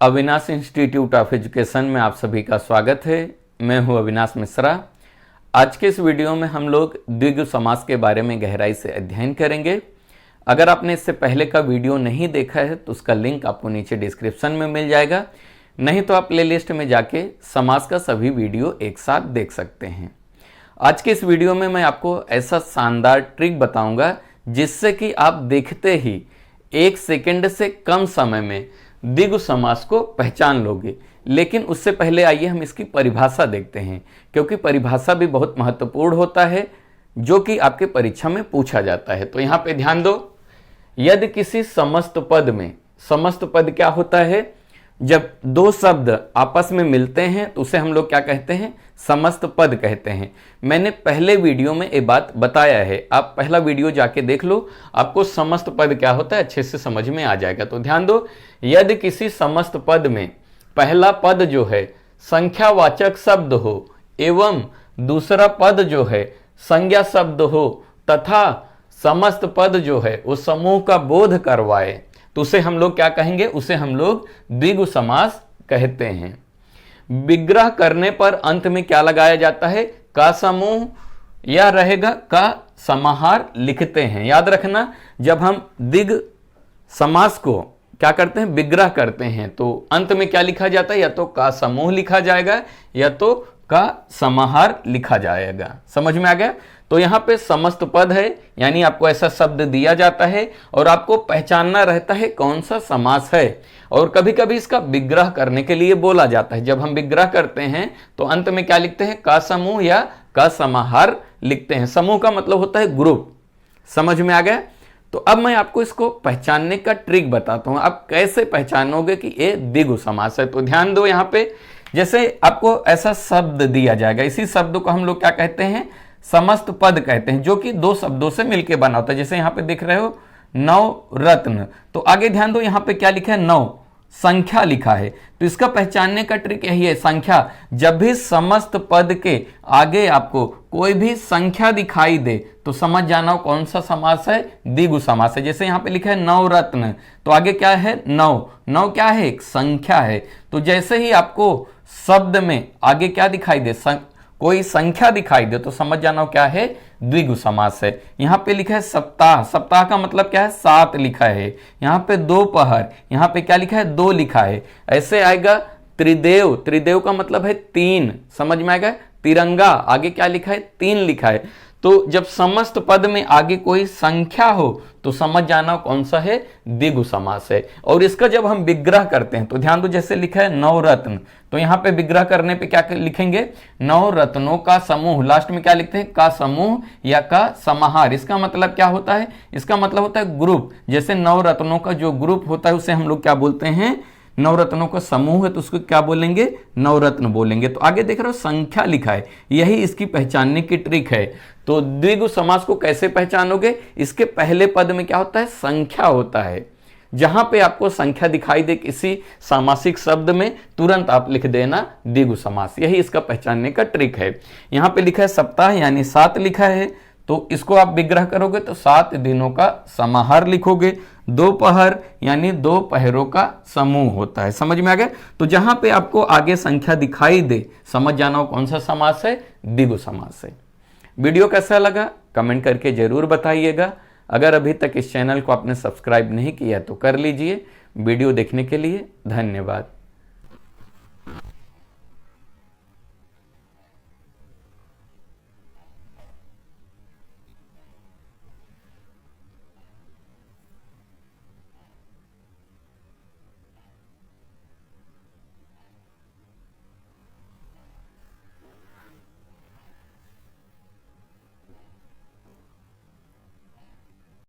Avinash institute of education में आप सभी का स्वागत है। मैं हूं अविनाश मिश्रा। आज के इस वीडियो में हम लोग द्विगु समास के बारे में गहराई से अध्ययन करेंगे। अगर आपने इससे पहले का वीडियो नहीं देखा है तो उसका लिंक आपको नीचे डिस्क्रिप्शन में मिल जाएगा, नहीं तो आप प्लेलिस्ट में जाके समास का सभी वीडियो एक साथ देख सकते हैं। आज के इस वीडियो में मैं आपको ऐसा शानदार ट्रिक बताऊंगा जिससे कि आप देखते ही 1 सेकंड से कम समय में द्विगु समास को पहचान लोगे। लेकिन उससे पहले आइए हम इसकी परिभाषा देखते हैं, क्योंकि परिभाषा भी बहुत महत्वपूर्ण होता है जो कि आपके परीक्षा में पूछा जाता है। तो यहां पे ध्यान दो, यदि किसी समस्त पद में, समस्त पद क्या होता है, जब दो शब्द आपस में मिलते हैं तो उसे हम लोग क्या कहते हैं, समस्त पद कहते हैं। मैंने पहले वीडियो में ये बात बताया है, आप पहला वीडियो जाके देख लो, आपको समस्त पद क्या होता है अच्छे से समझ में आ जाएगा। तो ध्यान दो, यदि किसी समस्त पद में पहला पद जो है संख्यावाचक शब्द हो एवं दूसरा पद जो है संज्ञा शब्द हो तथा समस्त पद जो है वो समूह का बोध करवाए तो उसे हम लोग क्या कहेंगे, उसे हम लोग द्विगु समास कहते हैं। विग्रह करने पर अंत में क्या लगाया जाता है, का समूह या रहेगा का समाहार लिखते हैं। याद रखना, जब हम द्विगु समास को क्या करते हैं, विग्रह करते हैं, तो अंत में क्या लिखा जाता है, या तो का समूह लिखा जाएगा या तो का समाहार लिखा जाएगा। समझ में आ गया। तो यहां पे समस्त पद है, यानी आपको ऐसा शब्द दिया जाता है और आपको पहचानना रहता है कौन सा समास है। और कभी कभी इसका विग्रह करने के लिए बोला जाता है। जब हम विग्रह करते हैं तो अंत में क्या लिखते हैं, का समूह या का समाहार लिखते हैं। समूह का मतलब होता है ग्रुप। समझ में आ गया। तो अब मैं आपको इसको पहचानने का ट्रिक बताता हूं, आप कैसे पहचानोगे कि ये द्विगु समास है। तो ध्यान दो, यहां पे जैसे आपको ऐसा शब्द दिया जाएगा, इसी शब्द को हम लोग क्या कहते हैं, समस्त पद कहते हैं, जो कि दो शब्दों से मिलकर बना होता है। जैसे यहां पे देख रहे हो नवरत्न, तो आगे ध्यान दो, यहां पे क्या लिखा है, नौ संख्या लिखा है। तो इसका पहचानने का ट्रिक यही है, संख्या। जब भी समस्त पद के आगे आपको कोई भी संख्या दिखाई दे तो समझ जाना कौन सा समास है, द्विगु समास है। जैसे यहां पे लिखा है नवरत्न, तो आगे क्या है, नौ। नौ क्या है, एक संख्या है। तो जैसे ही आपको शब्द में आगे क्या दिखाई दे, कोई संख्या दिखाई दे तो समझ जाना क्या है, द्विगु समास है। यहां पे लिखा है सप्ताह, सप्ताह का मतलब क्या है, 7 लिखा है। यहां पे दोपहर, यहां पे क्या लिखा है, 2 लिखा है। ऐसे आएगा त्रिदेव, त्रिदेव का मतलब है 3, समझ में आएगा। तिरंगा, आगे क्या लिखा है, 3 लिखा है। तो जब समस्त पद में आगे कोई संख्या हो तो समझ जाना कौन सा है, द्विगु समास है। और इसका जब हम विग्रह करते हैं तो ध्यान दो, जैसे लिखा है नवरत्न, तो यहां पे विग्रह करने पे क्या लिखेंगे, नवरत्नों का समूह। लास्ट में क्या लिखते हैं, का समूह या का समाहार। इसका मतलब क्या होता है, इसका मतलब होता है ग्रुप। जैसे नवरत्नों का जो ग्रुप होता है उसे हम लोग क्या बोलते हैं, नवरत्नों का समूह है तो उसको क्या बोलेंगे, नवरत्न बोलेंगे। तो आगे देख रहे हो संख्या लिखा है, यही इसकी पहचानने की ट्रिक है। तो द्विगु समास को कैसे पहचानोगे, इसके पहले पद में क्या होता है, संख्या होता है। जहां पे आपको संख्या दिखाई दे किसी सामासिक शब्द में, तुरंत आप लिख देना द्विगु समास। यही इसका पहचानने का ट्रिक है। यहां पे लिखा है सप्ताह यानी 7 लिखा है, तो इसको आप विग्रह करोगे तो 7 दिनों का समाहार लिखोगे। दोपहर यानी 2 पहरों का समूह होता है। समझ में आ गया। तो जहां पे आपको आगे संख्या दिखाई दे समझ जाना कौन सा समास है, द्विगु समास है। वीडियो कैसा लगा कमेंट करके जरूर बताइएगा। अगर अभी तक इस चैनल को आपने सब्सक्राइब नहीं किया तो कर लीजिए। वीडियो देखने के लिए धन्यवाद।